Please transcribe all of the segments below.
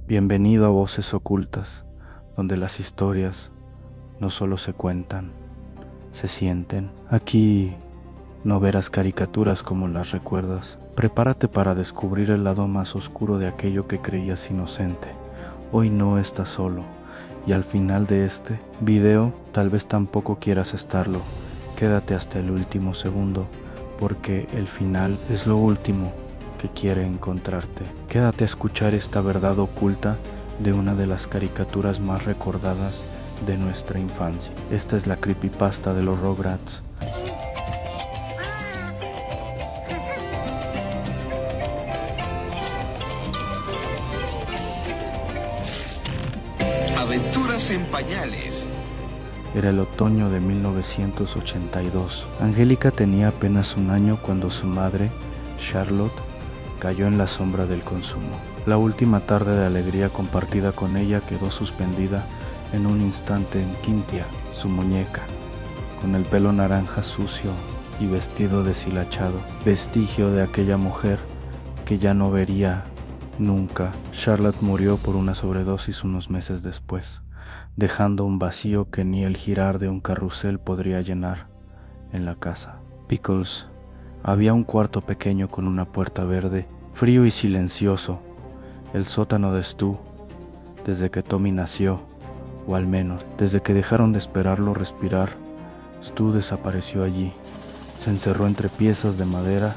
Bienvenido a Voces Ocultas, donde las historias no solo se cuentan, se sienten. Aquí no verás caricaturas como las recuerdas. Prepárate para descubrir el lado más oscuro de aquello que creías inocente. Hoy no estás solo, y al final de este video tal vez tampoco quieras estarlo. Quédate hasta el último segundo, porque el final es lo último que quiere encontrarte. Quédate a escuchar esta verdad oculta de una de las caricaturas más recordadas de nuestra infancia. Esta es la creepypasta de los Rugrats. Aventuras en pañales. Era el otoño de 1982. Angélica tenía apenas un año cuando su madre, Charlotte, cayó en la sombra del consumo. La última tarde de alegría compartida con ella quedó suspendida en un instante en Cynthia, su muñeca, con el pelo naranja sucio y vestido deshilachado, vestigio de aquella mujer que ya no vería nunca. Charlotte murió por una sobredosis unos meses después, dejando un vacío que ni el girar de un carrusel podría llenar en la casa. Pickles. Había un cuarto pequeño con una puerta verde, frío y silencioso, el sótano de Stu. Desde que Tommy nació, o al menos desde que dejaron de esperarlo respirar, Stu desapareció allí. Se encerró entre piezas de madera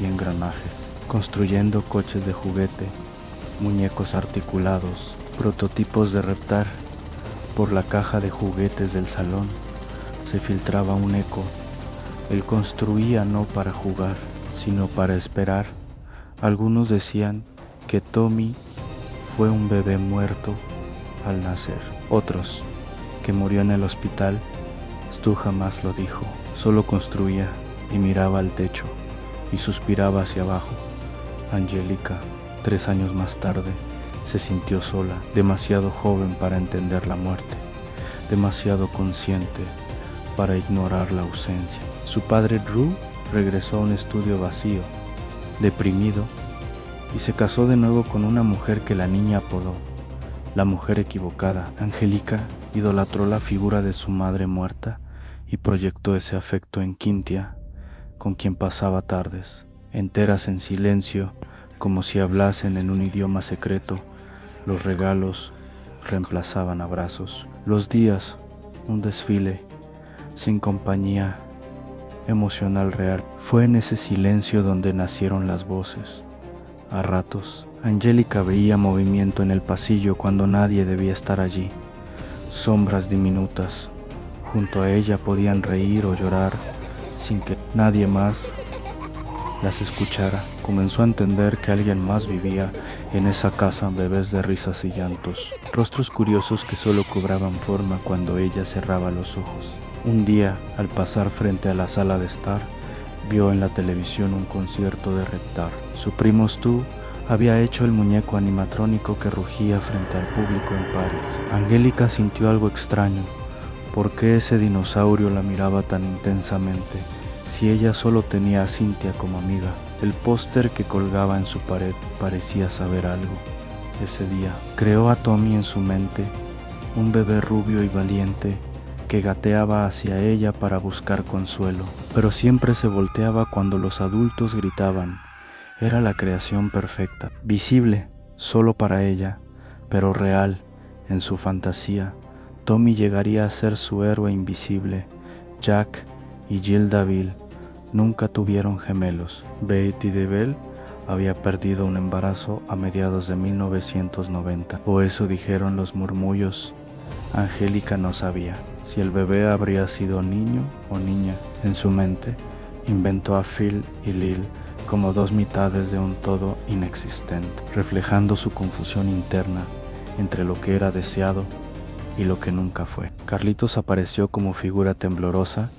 y engranajes, construyendo coches de juguete, muñecos articulados, prototipos de reptar. Por la caja de juguetes del salón se filtraba un eco. Él construía no para jugar, sino para esperar. Algunos decían que Tommy fue un bebé muerto al nacer. Otros, que murió en el hospital. Stu jamás lo dijo, solo construía y miraba al techo y suspiraba hacia abajo. Angélica, 3 años más tarde, se sintió sola, demasiado joven para entender la muerte, demasiado consciente para ignorar la ausencia. Su padre Drew regresó a un estudio vacío, deprimido, y se casó de nuevo con una mujer que la niña apodó la mujer equivocada. Angélica idolatró la figura de su madre muerta y proyectó ese afecto en Cynthia, con quien pasaba tardes enteras en silencio, como si hablasen en un idioma secreto. Los regalos reemplazaban abrazos, los días un desfile sin compañía emocional real. Fue en ese silencio donde nacieron las voces. A ratos, Angélica veía movimiento en el pasillo cuando nadie debía estar allí. Sombras diminutas. Junto a ella podían reír o llorar sin que nadie más las escuchara. Comenzó a entender que alguien más vivía en esa casa, bebés de risas y llantos, rostros curiosos que solo cobraban forma cuando ella cerraba los ojos. Un día, al pasar frente a la sala de estar, vio en la televisión un concierto de reptar. Su primo Stu había hecho el muñeco animatrónico que rugía frente al público en París. Angélica sintió algo extraño. ¿Por qué ese dinosaurio la miraba tan intensamente si ella solo tenía a Cynthia como amiga? El póster que colgaba en su pared parecía saber algo. Ese día creó a Tommy en su mente, un bebé rubio y valiente que gateaba hacia ella para buscar consuelo, pero siempre se volteaba cuando los adultos gritaban. Era la creación perfecta, visible solo para ella, pero real en su fantasía. Tommy llegaría a ser su héroe invisible. Jack y Jill Daville nunca tuvieron gemelos. Betty DeBell había perdido un embarazo a mediados de 1990, o eso dijeron los murmullos. Angélica no sabía si el bebé habría sido niño o niña. En su mente, inventó a Phil y Lil como dos mitades de un todo inexistente, reflejando su confusión interna entre lo que era deseado y lo que nunca fue. Carlitos apareció como figura temblorosa.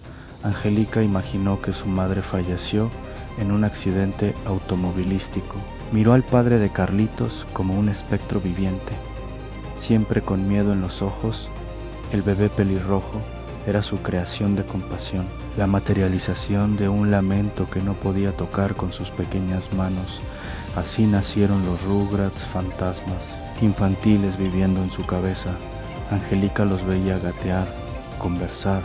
Angélica imaginó que su madre falleció en un accidente automovilístico. Miró al padre de Carlitos como un espectro viviente, siempre con miedo en los ojos. El bebé pelirrojo era su creación de compasión, la materialización de un lamento que no podía tocar con sus pequeñas manos. Así nacieron los Rugrats fantasmas, infantiles viviendo en su cabeza. Angélica los veía gatear, conversar,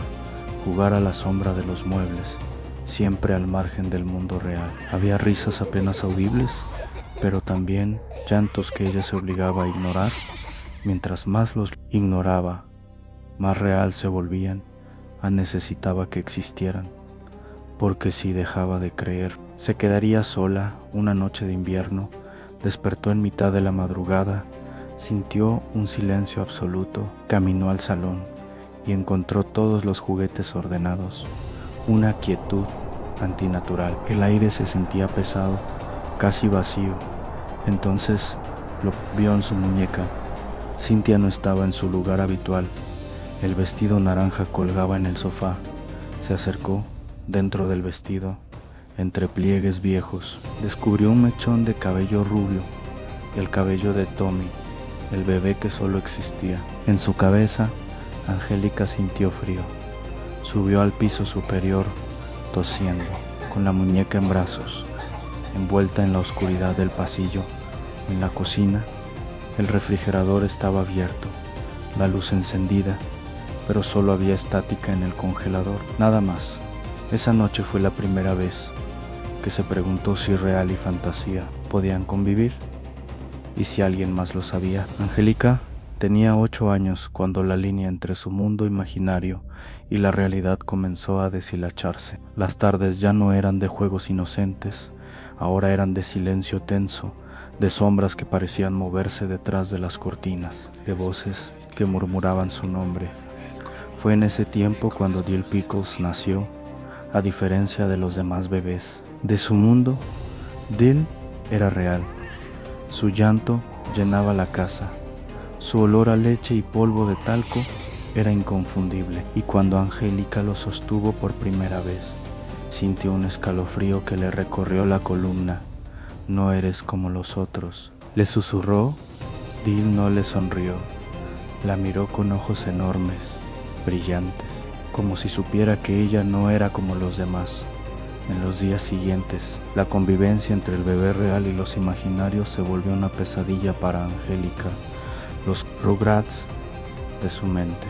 jugar a la sombra de los muebles, siempre al margen del mundo real. Había risas apenas audibles, pero también llantos que ella se obligaba a ignorar. Mientras más los ignoraba, más real se volvían. Necesitaba que existieran, porque si dejaba de creer, se quedaría sola. Una noche de invierno, despertó en mitad de la madrugada, sintió un silencio absoluto, caminó al salón y encontró todos los juguetes ordenados, una quietud antinatural. El aire se sentía pesado, casi vacío. Entonces lo vio en su muñeca. Cynthia no estaba en su lugar habitual. El vestido naranja colgaba en el sofá. Se acercó. Dentro del vestido, entre pliegues viejos, descubrió un mechón de cabello rubio, el cabello de Tommy, el bebé que solo existía. En su cabeza, Angélica sintió frío. Subió al piso superior, tosiendo, con la muñeca en brazos, envuelta en la oscuridad del pasillo. En la cocina, el refrigerador estaba abierto, la luz encendida, pero solo había estática en el congelador, nada más. Esa noche fue la primera vez que se preguntó si real y fantasía podían convivir y si alguien más lo sabía. Angélica tenía 8 años cuando la línea entre su mundo imaginario y la realidad comenzó a deshilacharse. Las tardes ya no eran de juegos inocentes, ahora eran de silencio tenso, de sombras que parecían moverse detrás de las cortinas, de voces que murmuraban su nombre. Fue en ese tiempo cuando Dill Pickles nació. A diferencia de los demás bebés de su mundo, Dill era real. Su llanto llenaba la casa. Su olor a leche y polvo de talco era inconfundible. Y cuando Angélica lo sostuvo por primera vez, sintió un escalofrío que le recorrió la columna. No eres como los otros, le susurró. Dill no le sonrió. La miró con ojos enormes, brillantes, como si supiera que ella no era como los demás. En los días siguientes, la convivencia entre el bebé real y los imaginarios se volvió una pesadilla para Angélica. Los Rugrats de su mente,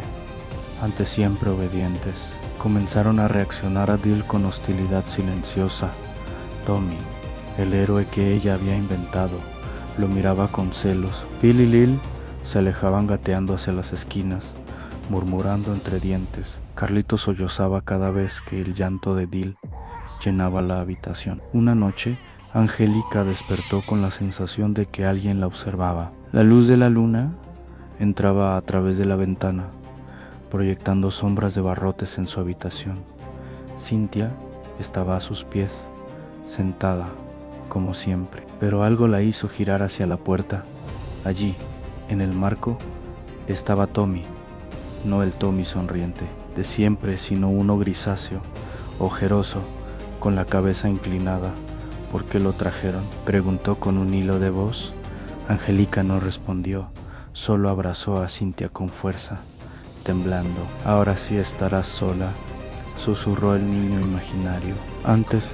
antes siempre obedientes, comenzaron a reaccionar a Dill con hostilidad silenciosa. Tommy, el héroe que ella había inventado, lo miraba con celos. Phil y Lil se alejaban gateando hacia las esquinas, murmurando entre dientes. Carlitos sollozaba cada vez que el llanto de Dill llenaba la habitación. Una noche, Angélica despertó con la sensación de que alguien la observaba. La luz de la luna entraba a través de la ventana, proyectando sombras de barrotes en su habitación. Cynthia estaba a sus pies, sentada, como siempre, pero algo la hizo girar hacia la puerta. Allí, en el marco, estaba Tommy, no el Tommy sonriente de siempre, sino uno grisáceo, ojeroso, con la cabeza inclinada. ¿Por qué lo trajeron?, preguntó con un hilo de voz. Angélica no respondió, solo abrazó a Cynthia con fuerza, temblando. Ahora sí estarás sola, susurró el niño imaginario, antes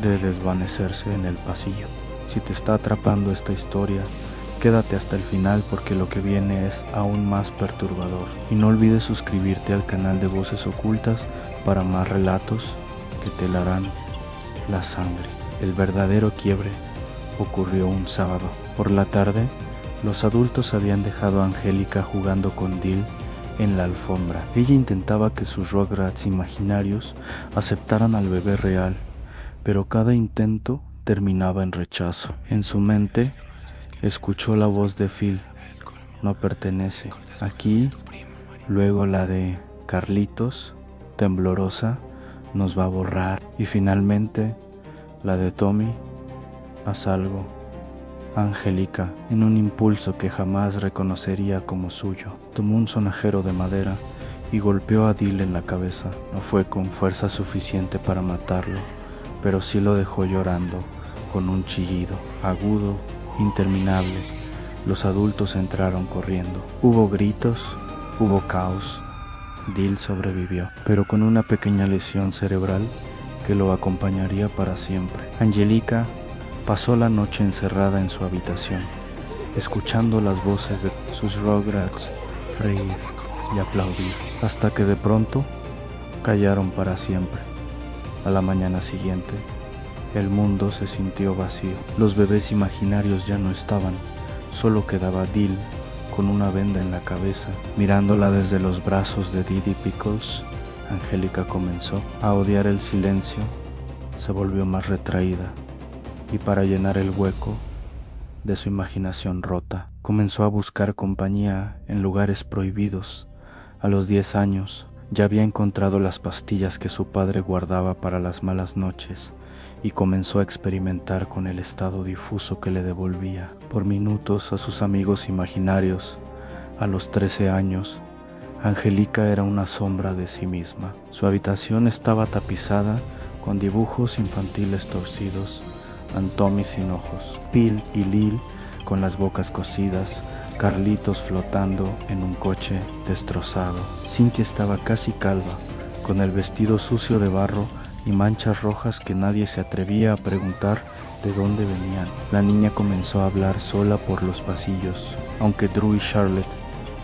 de desvanecerse en el pasillo. Si te está atrapando esta historia, quédate hasta el final porque lo que viene es aún más perturbador. Y no olvides suscribirte al canal de Voces Ocultas para más relatos que te helarán la sangre. El verdadero quiebre ocurrió un sábado. Por la tarde, los adultos habían dejado a Angélica jugando con Dill en la alfombra. Ella intentaba que sus Rugrats imaginarios aceptaran al bebé real, pero cada intento terminaba en rechazo. En su mente, escuchó la voz de Phil, no pertenece aquí, luego la de Carlitos, temblorosa, nos va a borrar, y finalmente la de Tommy, haz algo. Angélica, en un impulso que jamás reconocería como suyo, tomó un sonajero de madera y golpeó a Dill en la cabeza. No fue con fuerza suficiente para matarlo, pero sí lo dejó llorando con un chillido agudo, interminable. Los adultos entraron corriendo. Hubo gritos, hubo caos. Dill sobrevivió, pero con una pequeña lesión cerebral que lo acompañaría para siempre. Angélica Pasó la noche encerrada en su habitación, escuchando las voces de sus Rugrats reír y aplaudir, hasta que de pronto callaron para siempre. A la mañana siguiente, el mundo se sintió vacío. Los bebés imaginarios ya no estaban, solo quedaba Dil con una venda en la cabeza. Mirándola desde los brazos de Didi Pickles, Angélica comenzó a odiar el silencio, se volvió más retraída y para llenar el hueco de su imaginación rota, comenzó a buscar compañía en lugares prohibidos. A los 10 años ya había encontrado las pastillas que su padre guardaba para las malas noches y comenzó a experimentar con el estado difuso que le devolvía por minutos a sus amigos imaginarios. A los 13 años, Angélica era una sombra de sí misma. Su habitación estaba tapizada con dibujos infantiles torcidos, Tommy sin ojos, Phil y Lil con las bocas cosidas, Carlitos flotando en un coche destrozado. Cynthia estaba casi calva, con el vestido sucio de barro y manchas rojas que nadie se atrevía a preguntar de dónde venían. La niña comenzó a hablar sola por los pasillos, aunque Drew y Charlotte,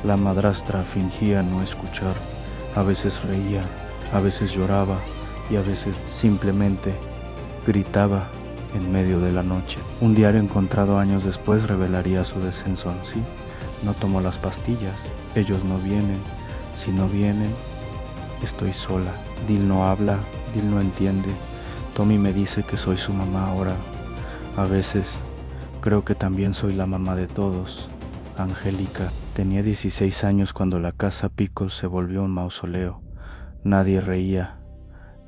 la madrastra, fingía no escuchar. A veces reía, a veces lloraba y a veces simplemente gritaba en medio de la noche. Un diario encontrado años después revelaría su descenso. Sí, no tomo las pastillas, ellos no vienen, si no vienen, estoy sola. Dil no habla, Dil no entiende, Tommy me dice que soy su mamá ahora. A veces creo que también soy la mamá de todos. Angélica tenía 16 años cuando la casa Pickles se volvió un mausoleo. Nadie reía,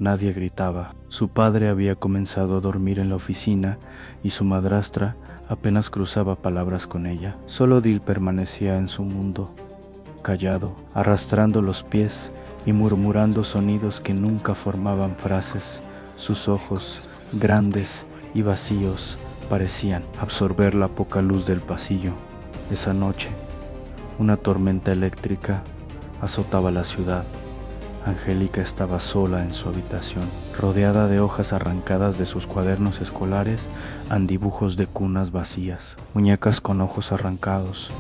nadie gritaba. Su padre había comenzado a dormir en la oficina y su madrastra apenas cruzaba palabras con ella. Solo Dil permanecía en su mundo, callado, arrastrando los pies y murmurando sonidos que nunca formaban frases. Sus ojos, grandes y vacíos, parecían absorber la poca luz del pasillo. Esa noche, una tormenta eléctrica azotaba la ciudad. Angélica estaba sola en su habitación, rodeada de hojas arrancadas de sus cuadernos escolares y dibujos de cunas vacías, muñecas con ojos arrancados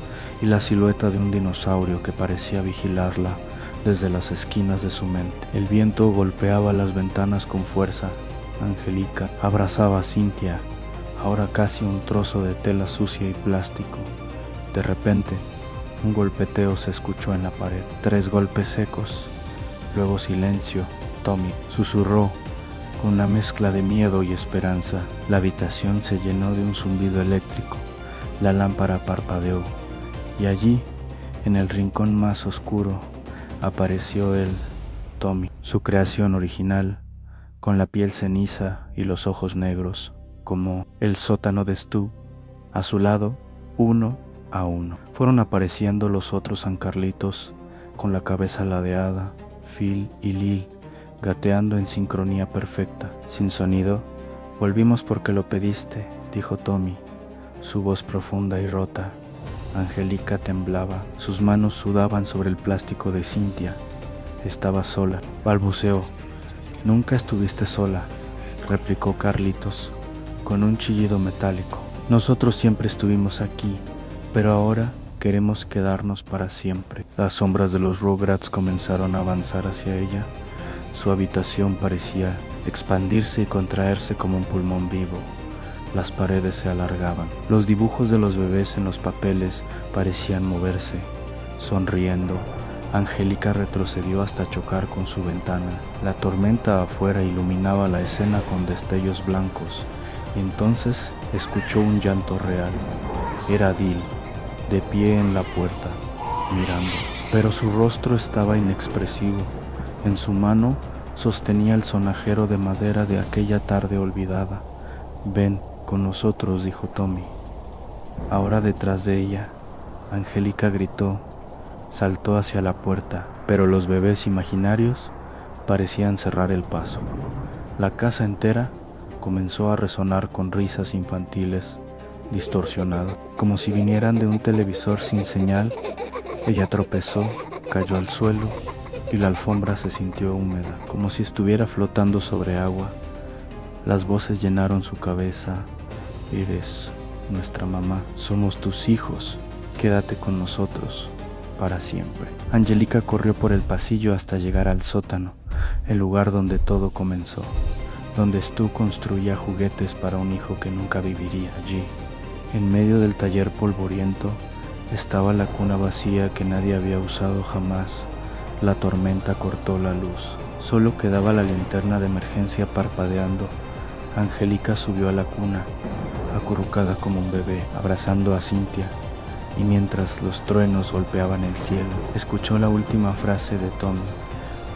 y la silueta de un dinosaurio que parecía vigilarla desde las esquinas de su mente. El viento golpeaba las ventanas con fuerza. Angélica abrazaba a Cynthia, ahora casi un trozo de tela sucia y plástico. De repente, un golpeteo se escuchó en la pared, 3 golpes secos. Luego silencio. Tommy susurró con una mezcla de miedo y esperanza. La habitación se llenó de un zumbido eléctrico. La lámpara parpadeó y allí, en el rincón más oscuro, apareció él, Tommy, su creación original, con la piel ceniza y los ojos negros, como el sótano de Stu. A su lado, uno a uno, fueron apareciendo los otros San Carlitos, con la cabeza ladeada, Phil y Lil, gateando en sincronía perfecta. Sin sonido, volvimos porque lo pediste, dijo Tommy, su voz profunda y rota. Angélica temblaba, sus manos sudaban sobre el plástico de Cynthia. Estaba sola, balbuceó. Nunca estuviste sola, replicó Carlitos, con un chillido metálico. Nosotros siempre estuvimos aquí, pero ahora queremos quedarnos para siempre. Las sombras de los Rugrats comenzaron a avanzar hacia ella. Su habitación parecía expandirse y contraerse como un pulmón vivo. Las paredes se alargaban. Los dibujos de los bebés en los papeles parecían moverse. Sonriendo, Angélica retrocedió hasta chocar con su ventana. La tormenta afuera iluminaba la escena con destellos blancos, y entonces escuchó un llanto real. Era Dil, de pie en la puerta, mirando, pero su rostro estaba inexpresivo. En su mano sostenía el sonajero de madera de aquella tarde olvidada. Ven con nosotros, dijo Tommy. Ahora detrás de ella, Angélica gritó, saltó hacia la puerta, pero los bebés imaginarios parecían cerrar el paso. La casa entera comenzó a resonar con risas infantiles distorsionadas, como si vinieran de un televisor sin señal. Ella tropezó, cayó al suelo y la alfombra se sintió húmeda, como si estuviera flotando sobre agua. Las voces llenaron su cabeza, Eres nuestra mamá, somos tus hijos, quédate con nosotros para siempre. Angélica corrió por el pasillo hasta llegar al sótano, el lugar donde todo comenzó, donde Stu construía juguetes para un hijo que nunca viviría allí. En medio del taller polvoriento estaba la cuna vacía que nadie había usado jamás. La tormenta cortó la luz. Solo quedaba la linterna de emergencia parpadeando. Angélica subió a la cuna, acurrucada como un bebé, abrazando a Cynthia, y mientras los truenos golpeaban el cielo, escuchó la última frase de Tommy,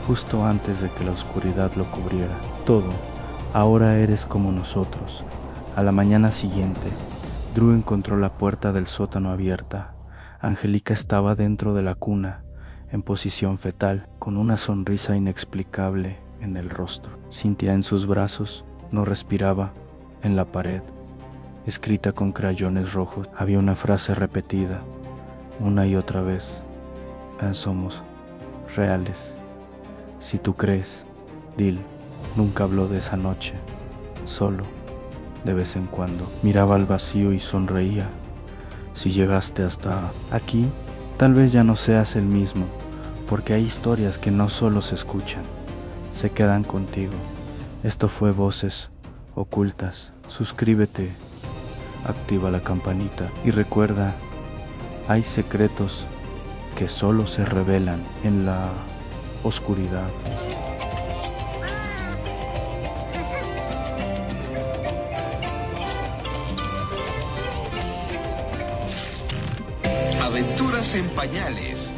justo antes de que la oscuridad lo cubriera. Todo, ahora eres como nosotros. A la mañana siguiente, Drew encontró la puerta del sótano abierta. Angélica estaba dentro de la cuna, en posición fetal, con una sonrisa inexplicable en el rostro. Cynthia en sus brazos no respiraba. En la pared, escrita con crayones rojos, había una frase repetida una y otra vez: somos reales. Si tú crees, Dil. Nunca habló de esa noche, solo de vez en cuando miraba al vacío y sonreía. Si llegaste hasta aquí, tal vez ya no seas el mismo, porque hay historias que no solo se escuchan, se quedan contigo. Esto fue Voces Ocultas. Suscríbete, activa la campanita y recuerda, hay secretos que solo se revelan en la oscuridad. Aventuras en pañales.